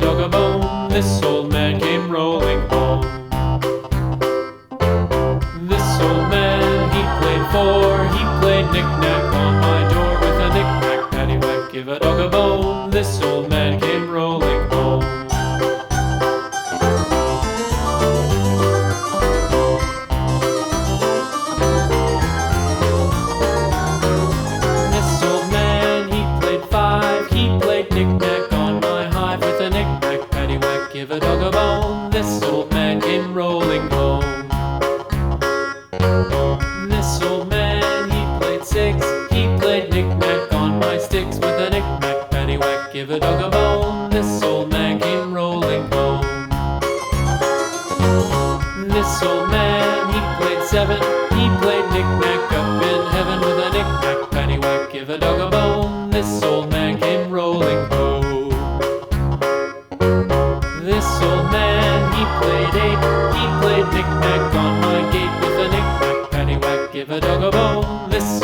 dog a bone. This old man came rolling home. This old man, he played four. He played knick-knack on my door with a knick-knack, paddywhack, give a dog a bone. This old man came rolling home. This old man, he played five. He played knick-knack on my hive with a knick-knack, paddywhack, give a dog a bone. This old man came rolling home. This old man, he played six. He played knick-knack on my sticks with a knick-knack, paddywhack, give a dog a bone. This old man came rolling home. This old man, he played seven. He played knick-knack up in heaven with a knick-knack, paddywhack, give a dog a bone. This old man came rolling home. This old man, he played eight. He played knick-knack on my gate with a knick-knack, paddywhack, give a dog a bone. This